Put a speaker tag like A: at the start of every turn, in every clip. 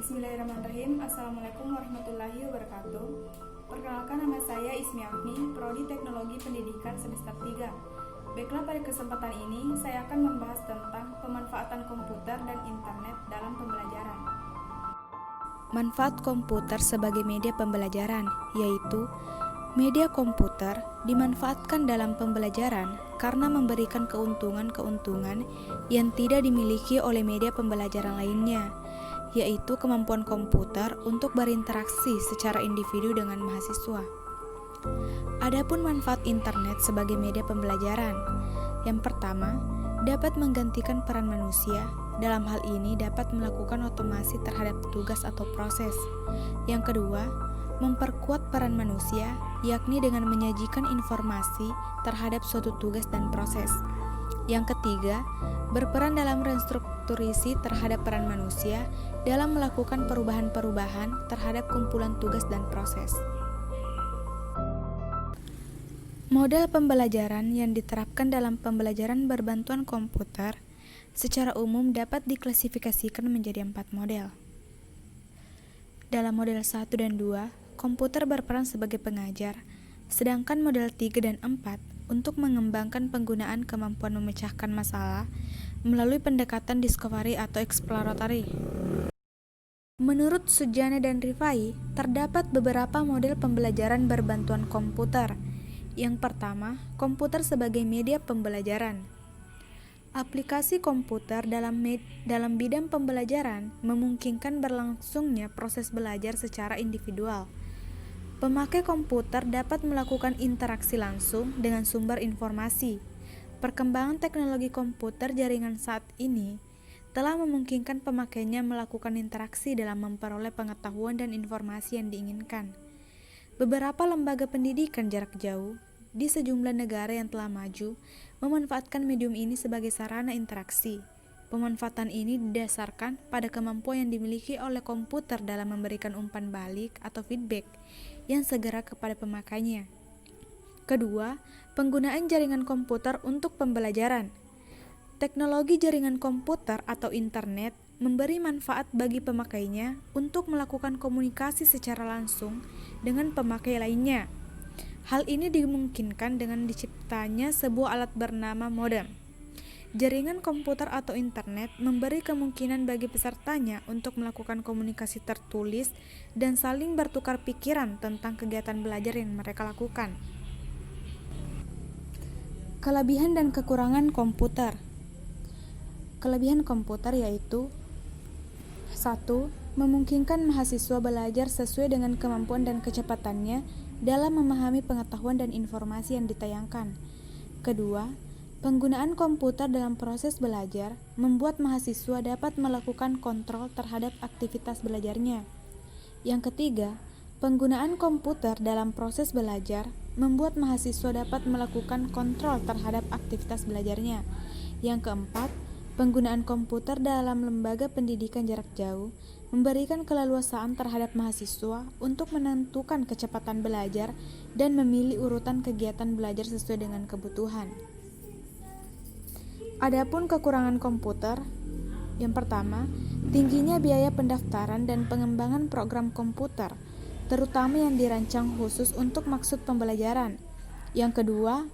A: Bismillahirrahmanirrahim. Assalamualaikum warahmatullahi wabarakatuh. Perkenalkan, nama saya Ismi Afni, Prodi Teknologi Pendidikan semester 3. Baiklah, pada kesempatan ini saya akan membahas tentang pemanfaatan komputer dan internet dalam pembelajaran. Manfaat komputer sebagai media pembelajaran, yaitu media komputer dimanfaatkan dalam pembelajaran karena memberikan keuntungan-keuntungan yang tidak dimiliki oleh media pembelajaran lainnya, yaitu kemampuan komputer untuk berinteraksi secara individu dengan mahasiswa. Adapun manfaat internet sebagai media pembelajaran, yang pertama, dapat menggantikan peran manusia. Dalam hal ini dapat melakukan otomasi terhadap tugas atau proses. Yang kedua, memperkuat peran manusia, yakni dengan menyajikan informasi terhadap suatu tugas dan proses. Yang ketiga, berperan dalam restrukturisi terhadap peran manusia dalam melakukan perubahan-perubahan terhadap kumpulan tugas dan proses. Model pembelajaran yang diterapkan dalam pembelajaran berbantuan komputer secara umum dapat diklasifikasikan menjadi 4 model. Dalam model 1 dan 2, komputer berperan sebagai pengajar, sedangkan model 3 dan 4 untuk mengembangkan penggunaan kemampuan memecahkan masalah melalui pendekatan discovery atau exploratory. Menurut Sujana dan Rifai, terdapat beberapa model pembelajaran berbantuan komputer. Yang pertama, komputer sebagai media pembelajaran. Aplikasi komputer dalam bidang pembelajaran memungkinkan berlangsungnya proses belajar secara individual. Pemakai komputer dapat melakukan interaksi langsung dengan sumber informasi. Perkembangan teknologi komputer jaringan saat ini telah memungkinkan pemakainya melakukan interaksi dalam memperoleh pengetahuan dan informasi yang diinginkan. Beberapa lembaga pendidikan jarak jauh di sejumlah negara yang telah maju memanfaatkan medium ini sebagai sarana interaksi. Pemanfaatan ini didasarkan pada kemampuan yang dimiliki oleh komputer dalam memberikan umpan balik atau feedback yang segera kepada pemakainya. Kedua, penggunaan jaringan komputer untuk pembelajaran. Teknologi jaringan komputer atau internet memberi manfaat bagi pemakainya untuk melakukan komunikasi secara langsung dengan pemakai lainnya. Hal ini dimungkinkan dengan diciptanya sebuah alat bernama modem. Jaringan komputer atau internet memberi kemungkinan bagi pesertanya untuk melakukan komunikasi tertulis dan saling bertukar pikiran tentang kegiatan belajar yang mereka lakukan. Kelebihan dan kekurangan komputer. Kelebihan komputer yaitu 1. Memungkinkan mahasiswa belajar sesuai dengan kemampuan dan kecepatannya dalam memahami pengetahuan dan informasi yang ditayangkan. Kedua, penggunaan komputer dalam proses belajar membuat mahasiswa dapat melakukan kontrol terhadap aktivitas belajarnya. Yang ketiga, penggunaan komputer dalam proses belajar membuat mahasiswa dapat melakukan kontrol terhadap aktivitas belajarnya. Yang keempat, penggunaan komputer dalam lembaga pendidikan jarak jauh memberikan keleluasaan terhadap mahasiswa untuk menentukan kecepatan belajar dan memilih urutan kegiatan belajar sesuai dengan kebutuhan. Adapun kekurangan komputer, yang pertama, tingginya biaya pendaftaran dan pengembangan program komputer, terutama yang dirancang khusus untuk maksud pembelajaran. Yang kedua,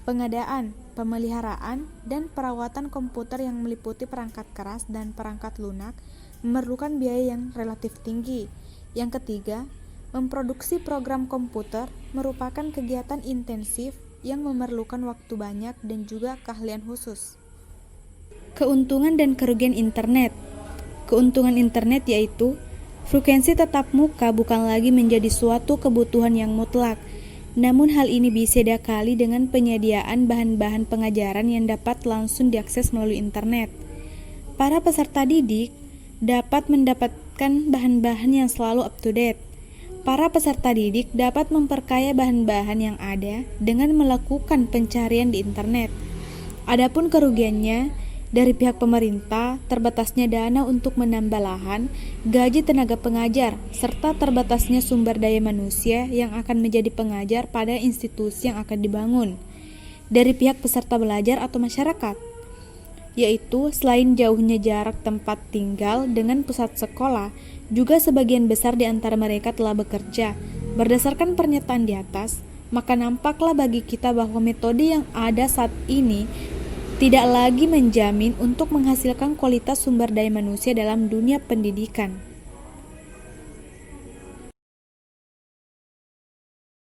A: pengadaan, pemeliharaan, dan perawatan komputer yang meliputi perangkat keras dan perangkat lunak memerlukan biaya yang relatif tinggi. Yang ketiga, memproduksi program komputer merupakan kegiatan intensif yang memerlukan waktu banyak dan juga keahlian khusus. Keuntungan dan kerugian internet. Keuntungan internet yaitu frekuensi tatap muka bukan lagi menjadi suatu kebutuhan yang mutlak. Namun hal ini bisa diakali dengan penyediaan bahan-bahan pengajaran yang dapat langsung diakses melalui internet. Para peserta didik dapat mendapatkan bahan-bahan yang selalu up to date. Para peserta didik dapat memperkaya bahan-bahan yang ada dengan melakukan pencarian di internet. Adapun kerugiannya, dari pihak pemerintah, terbatasnya dana untuk menambah lahan, gaji tenaga pengajar, serta terbatasnya sumber daya manusia yang akan menjadi pengajar pada institusi yang akan dibangun. Dari pihak peserta belajar atau masyarakat, yaitu selain jauhnya jarak tempat tinggal dengan pusat sekolah, juga sebagian besar di antara mereka telah bekerja. Berdasarkan pernyataan di atas, maka nampaklah bagi kita bahwa metode yang ada saat ini tidak lagi menjamin untuk menghasilkan kualitas sumber daya manusia dalam dunia pendidikan.